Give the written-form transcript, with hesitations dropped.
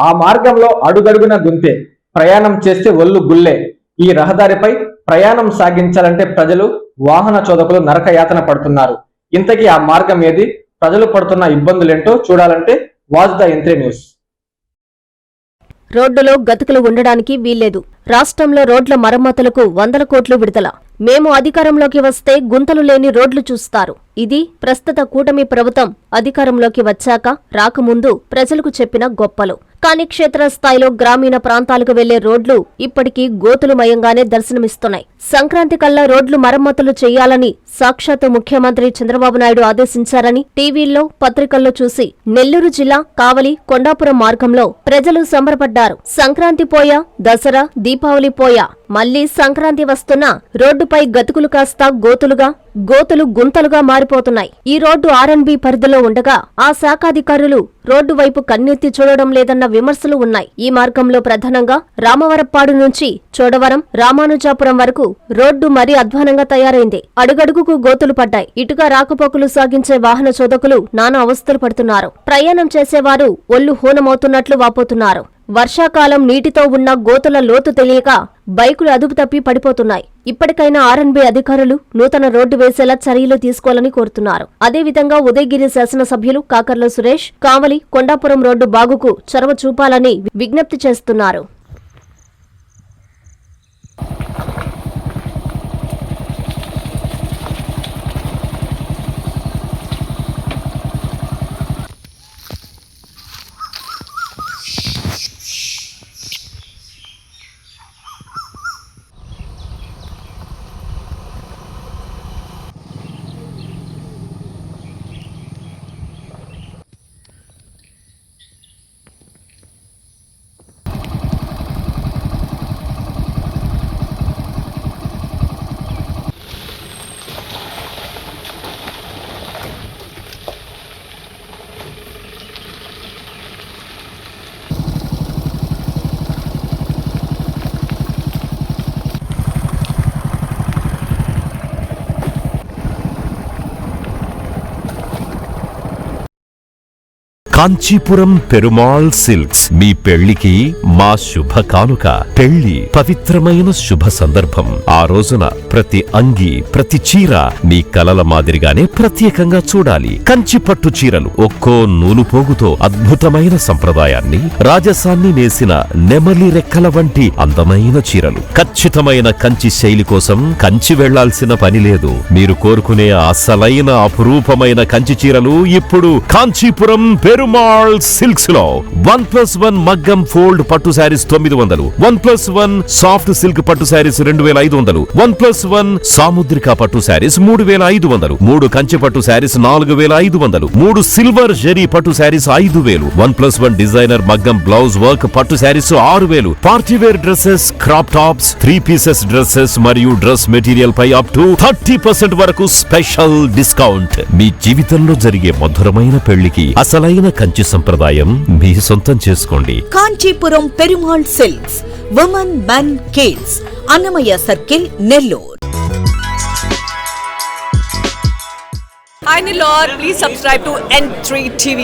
ఆ మార్గంలో అడుగడుగున గుంతే, ప్రయాణం చేస్తే ఒళ్ళు గుల్లే. ఈ రహదారిపై ప్రయాణం సాగించాలంటే ప్రజలు, వాహన చోదకులు నరకయాతన పడుతున్నారు. ఇంతకీ ఆ మార్గం ఏది, ప్రజలు పడుతున్న ఇబ్బందులేంటో చూడాలంటే వాచ్ ద ఎంత్రీ న్యూస్. రోడ్డులో గతుకులు ఉండడానికి వీల్లేదు. రాష్ట్రంలో రోడ్ల మరమ్మతులకు 100 కోట్లు విడుదల. మేము అధికారంలోకి వస్తే గుంతలు లేని రోడ్లు చూస్తారు. ఇది ప్రస్తుత కూటమి ప్రభుత్వం అధికారంలోకి వచ్చాక రాకముందు ప్రజలకు చెప్పిన గొప్పలు. కానీ క్షేత్రస్థాయిలో గ్రామీణ ప్రాంతాలకు వెళ్లే రోడ్లు ఇప్పటికీ గోతులుమయంగానే దర్శనమిస్తున్నాయి. సంక్రాంతి కల్లా రోడ్లు మరమ్మతులు చేయాలని సాక్షాత్తు ముఖ్యమంత్రి చంద్రబాబు నాయుడు ఆదేశించారని టీవీల్లో, పత్రికల్లో చూసి నెల్లూరు జిల్లా కావలి, కొండాపురం మార్గంలో ప్రజలు సంబరపడ్డారు. సంక్రాంతి పోయా, దసరా, దీపావళి పోయా, మళ్లీ సంక్రాంతి వస్తున్నా రోడ్డుపై గతుకులు కాస్తా గోతులుగా, గోతులు గుంతలుగా మారిపోతున్నాయి. ఈ రోడ్డు ఆర్ఎన్బి పరిధిలో ఉండగా ఆ శాఖాధికారులు రోడ్డు వైపు కన్నెత్తి చూడడం లేదన్న విమర్శలు ఉన్నాయి. ఈ మార్గంలో ప్రధానంగా రామవరప్పాడు నుంచి చోడవరం, రామానుజాపురం వరకు రోడ్డు మరీ అధ్వానంగా తయారైంది. అడుగడుగుకు గోతులు పడ్డాయి. ఇటుగా రాకపోకలు సాగించే వాహన చోదకులు నానా అవస్థలు పడుతున్నారు. ప్రయాణం చేసేవారు ఒళ్లు హూనమవుతున్నట్లు వాపోతున్నారు. వర్షాకాలం నీటితో ఉన్న గోతుల లోతు తెలియక బైకులు అదుపు తప్పి పడిపోతున్నాయి. ఇప్పటికైనా ఆర్ఎన్బి అధికారులు నూతన రోడ్డు వేసేలా చర్యలు తీసుకోవాలని కోరుతున్నారు. అదేవిధంగా ఉదయగిరి శాసనసభ్యులు కాకర్ల సురేష్ కావలి, కొండాపురం రోడ్డు బాగుకు చొరవ చూపాలని విజ్ఞప్తి చేస్తున్నారు. కాంచీపురం పెరుమాళ్ సిల్క్స్ మీ పెళ్లికి మా శుభ కానుక. పెళ్లి పవిత్రమైన శుభ సందర్భం. ఆ రోజున ప్రతి అంగి, ప్రతి చీర మీ కలల మాదిరిగానే ప్రత్యేకంగా చూడాలి. కంచి పట్టు చీరలు ఒక్కో నూలు పోగుతో అద్భుతమైన సంప్రదాయాన్ని, రాజసాన్ని నేసిన నెమలి రెక్కల వంటి అందమైన చీరలు. ఖచ్చితమైన కంచి శైలి కోసం కంచి వెళ్లాల్సిన పని లేదు. మీరు కోరుకునే అసలైన అపురూపమైన కంచి చీరలు ఇప్పుడు కాంచీపురం పెరుమాళ్ సిల్క్స్ లో 1+1 మగ్గం ఫోల్డ్ పట్టు శారీస్ 900, 1+1 సాఫ్ట్ సిల్క్ పట్టు శారీస్ 2500, 1+1 సాముద్రిక పట్టు శారీస్ 3500, 3 కంచి పట్టు శారీస్ 4500, 3 సిల్వర్ జెరీ పట్టు శారీస్ 5000, 1+1 డిజైనర్ మగ్గం బ్లౌజ్ వర్క్ పట్టు saris 6000, party wear dresses, crop tops, 3 pieces dresses మరియు డ్రెస్ మెటీరియల్ పై అప్ టు 30% వరకు స్పెషల్ డిస్కౌంట్. మీ జీవితంలో జరిగే మధురమైన పెళ్లికి అసలైన కంచి సంప్రదాయం మీ సొంతం చేసుకోండి. Kanchipuram Perumal silks, women, men, kids, Annamayya circle, Nellore. Hi Nilor, please subscribe to N3 TV.